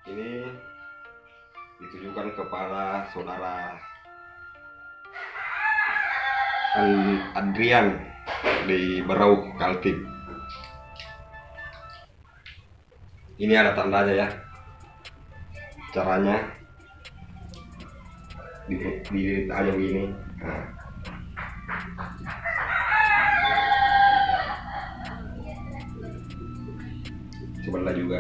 Ini ditujukan kepada saudara Adrian di Berau, Kaltim. Ini ada tandanya ya. Caranya dililit aja begini. Nah. Sebelah juga.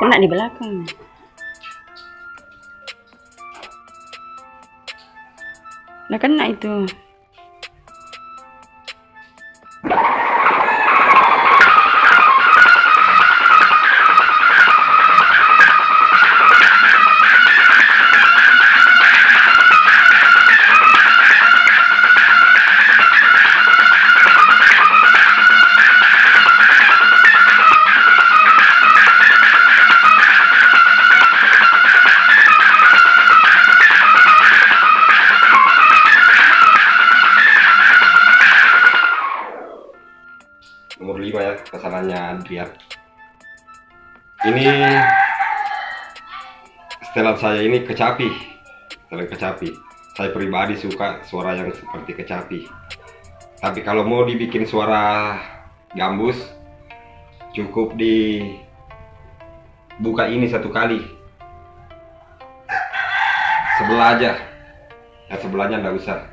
Kena di belakang. Nah, kena itu. Nomor 5 ya, kesalahannya Adrian. Ini setelan saya ini kecapi. Setelan kecapi. Saya pribadi suka suara yang seperti kecapi. Tapi kalau mau dibikin suara gambus, cukup dibuka ini satu kali. Sebelah aja. Yang sebelahnya nggak usah.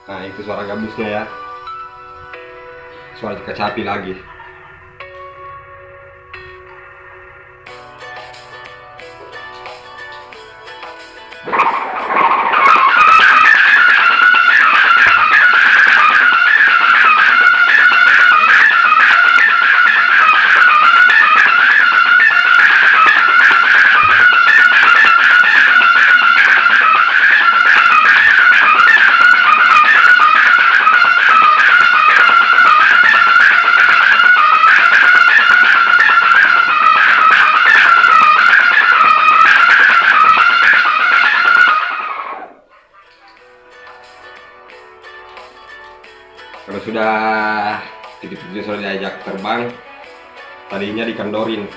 Nah, itu suara gambusnya ya. Suara kecapi lagi. Kalau sudah titik-titiknya sudah diajak terbang, tadinya dikendorin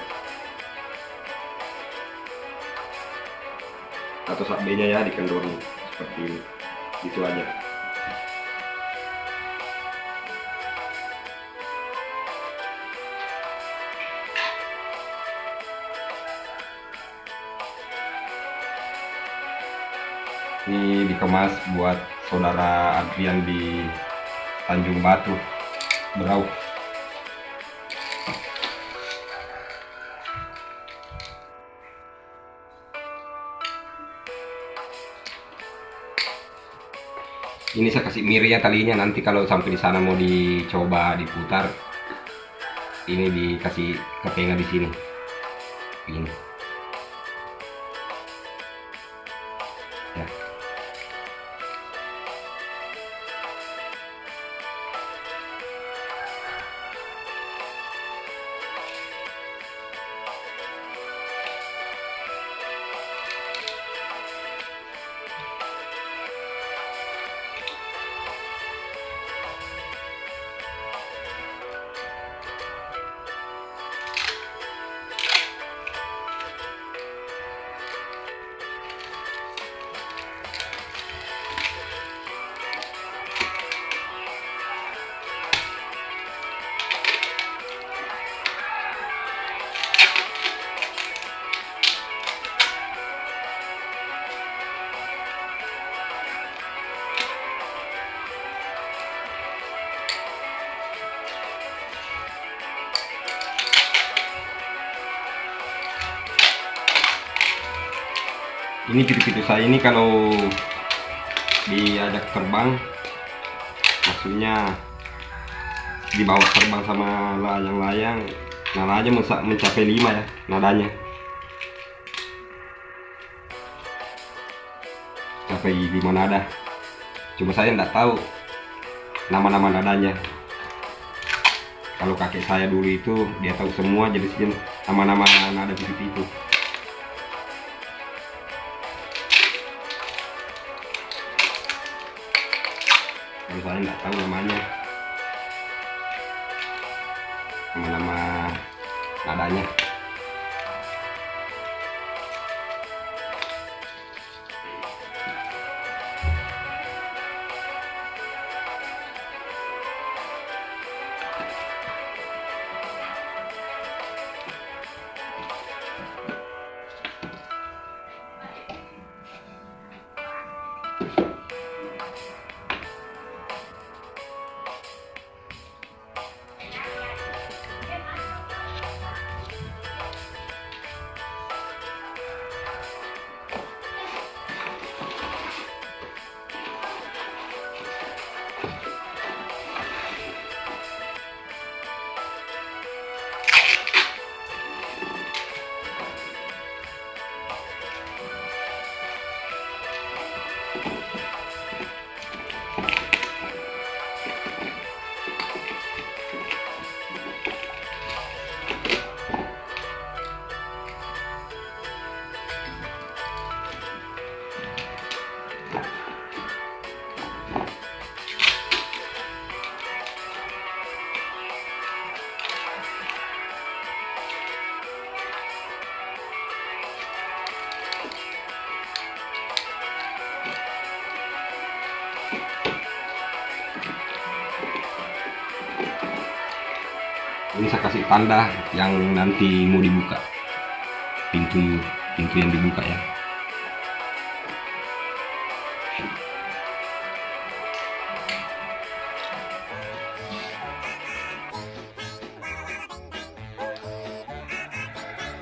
atau sabenya ya dikendorin seperti ini, gitu aja. Ini dikemas buat saudara Adrian di Tanjung Batu, Berau. Ini saya kasih mirnya talinya, nanti kalau sampai di sana mau dicoba diputar, ini dikasih kepenga di sini. Ini. Ya. Ini pitu-pitu saya ini kalau diajak terbang, maksudnya dibawa terbang sama layang-layang, nadanya mencapai 5 ya nadanya, sampai 5 nada. Cuma saya nggak tahu nama-nama nadanya. Kalau kakek saya dulu itu dia tahu semua jenis nama-nama nada pitu-pitu. Saya nggak tahu namanya, nama-nama nadanya. Ini saya kasih tanda yang nanti mau dibuka, pintu yang dibuka ya.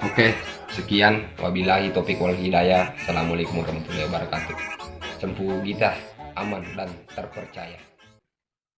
Oke, sekian. Wabillahi taufiq wal hidayah. Assalamualaikum warahmatullahi wabarakatuh. Sempu kita aman dan terpercaya.